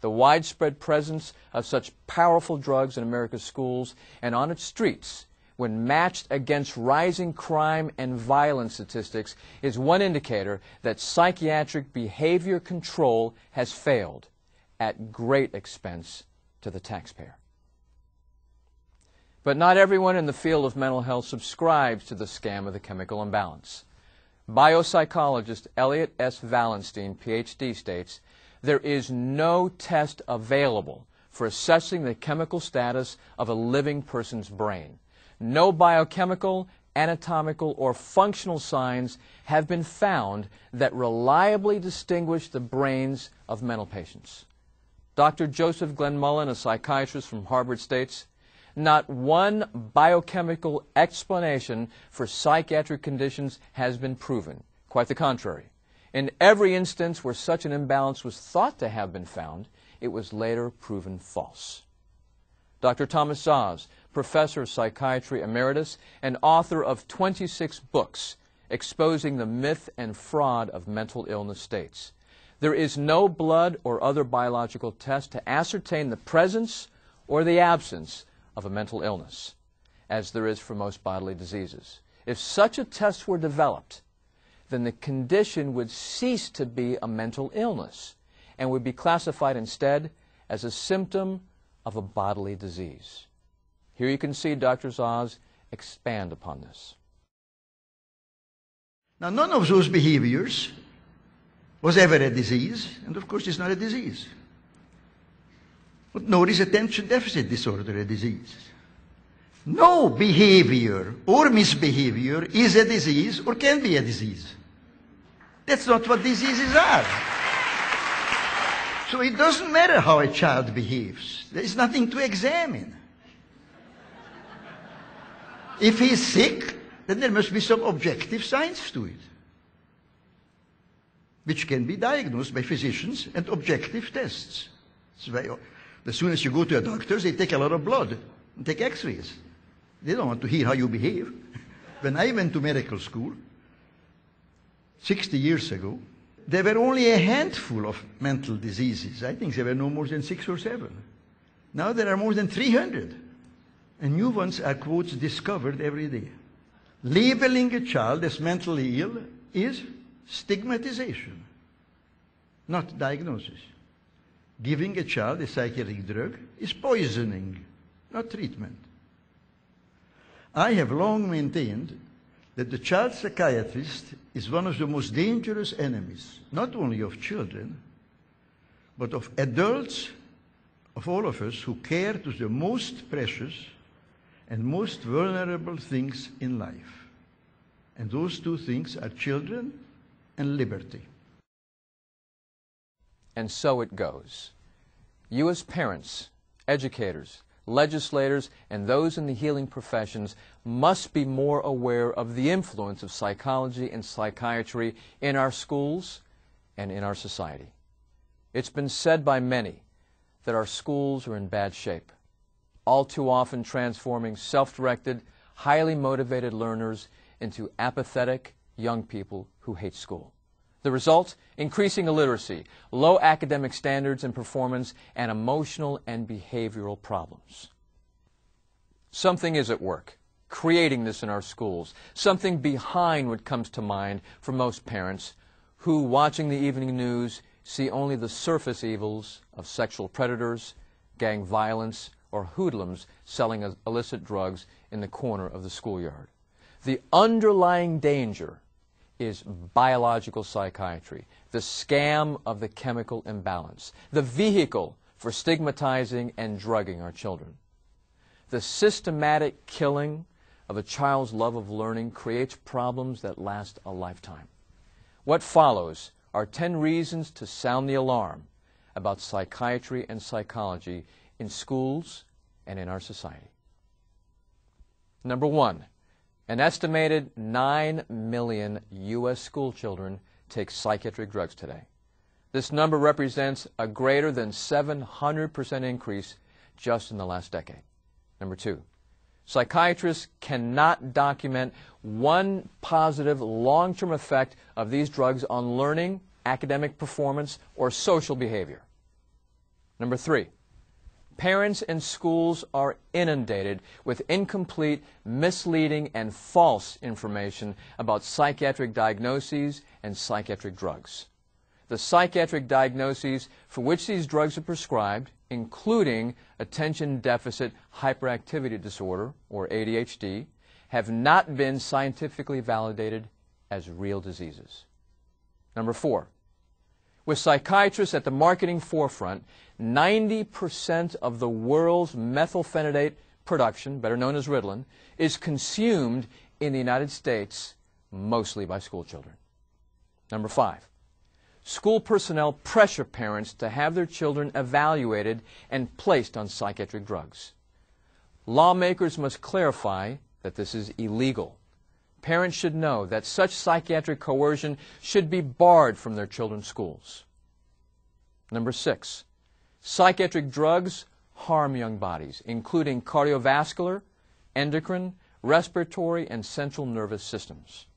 The widespread presence of such powerful drugs in America's schools and on its streets, when matched against rising crime and violence statistics, is one indicator that psychiatric behavior control has failed at great expense to the taxpayer. But not everyone in the field of mental health subscribes to the scam of the chemical imbalance. Biopsychologist Elliot S. Valenstein, Ph.D., states, "There is no test available for assessing the chemical status of a living person's brain. No biochemical, anatomical, or functional signs have been found that reliably distinguish the brains of mental patients." Dr. Joseph Glenmullen, a psychiatrist from Harvard, states, "Not one biochemical explanation for psychiatric conditions has been proven. Quite the contrary. In every instance where such an imbalance was thought to have been found, it was later proven false." Dr. Thomas Szasz, professor of psychiatry emeritus and author of 26 books exposing the myth and fraud of mental illness, states, "There is no blood or other biological test to ascertain the presence or the absence of a mental illness, as there is for most bodily diseases. If such a test were developed, then the condition would cease to be a mental illness and would be classified instead as a symptom of a bodily disease." Here you can see Dr. Szasz expand upon this. Now, none of those behaviors was ever a disease, and of course it's not a disease. But nor is attention deficit disorder a disease. No behavior or misbehavior is a disease or can be a disease. That's not what diseases are. So it doesn't matter how a child behaves. There is nothing to examine. If he's sick, then there must be some objective science to it, which can be diagnosed by physicians and objective tests. As soon as you go to a doctor, they take a lot of blood and take x-rays. They don't want to hear how you behave. When I went to medical school 60 years ago, there were only a handful of mental diseases. I think there were no more than 6 or 7. Now there are more than 300. And new ones are, quotes, discovered every day. Labeling a child as mentally ill is stigmatization, not diagnosis. Giving a child a psychiatric drug is poisoning, not treatment. I have long maintained that the child psychiatrist is one of the most dangerous enemies, not only of children, but of adults, of all of us who care to the most precious and most vulnerable things in life. And those two things are children and liberty. And so it goes. You as parents, educators, legislators, and those in the healing professions must be more aware of the influence of psychology and psychiatry in our schools and in our society. It's been said by many that our schools are in bad shape, all too often transforming self-directed, highly motivated learners into apathetic young people who hate school. The result? Increasing illiteracy, low academic standards and performance, and emotional and behavioral problems. Something is at work, creating this in our schools, something behind what comes to mind for most parents who, watching the evening news, see only the surface evils of sexual predators, gang violence, or hoodlums selling illicit drugs in the corner of the schoolyard. The underlying danger is biological psychiatry, the scam of the chemical imbalance, the vehicle for stigmatizing and drugging our children. The systematic killing of a child's love of learning creates problems that last a lifetime. What follows are 10 reasons to sound the alarm about psychiatry and psychology in schools and in our society. Number 1, an estimated 9 million U.S. school children take psychiatric drugs today. This number represents a greater than 700% increase just in the last decade. Number 2, psychiatrists cannot document one positive long-term effect of these drugs on learning, academic performance, or social behavior. Number 3, parents and schools are inundated with incomplete, misleading, and false information about psychiatric diagnoses and psychiatric drugs. The psychiatric diagnoses for which these drugs are prescribed, including attention deficit hyperactivity disorder, or ADHD, have not been scientifically validated as real diseases. Number 4, with psychiatrists at the marketing forefront, 90% of the world's methylphenidate production, better known as Ritalin, is consumed in the United States, mostly by school children. Number 5, school personnel pressure parents to have their children evaluated and placed on psychiatric drugs. Lawmakers must clarify that this is illegal. Parents should know that such psychiatric coercion should be barred from their children's schools. Number 6, psychiatric drugs harm young bodies, including cardiovascular, endocrine, respiratory, and central nervous systems.